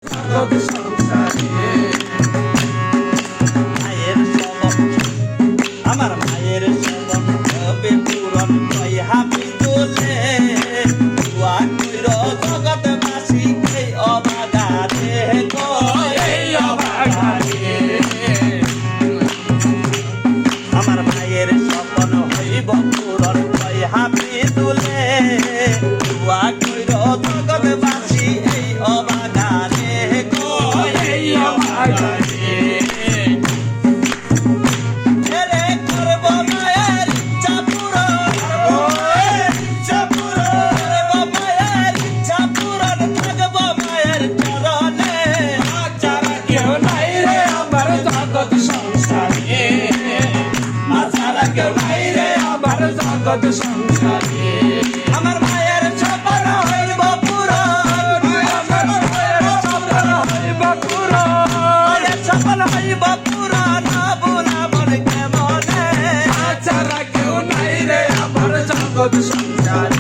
জগৎ সংসারে মায়ের সবক আমার মায়ের সবক হবে পূরণ কই হাবি তোলে দুয়া কইর জগৎবাসী এই অবাগারে কই এই অবাগারে আমার মায়ের স্বপ্ন হইব পূরণ কই হাবি তোলে দুয়া কইর জগৎবাসী এই অবাগারে কই এই অবাগারে জগৎ সংসারে আমার মায়ের স্বপ্ন হইব পূরণ আমার মায়ের স্বপ্ন হইব পূরণ মায়ের স্বপ্ন হইব পূরণ বুলা বলে কেমনে ছাড়া কেউ নাই রে আমার জগৎ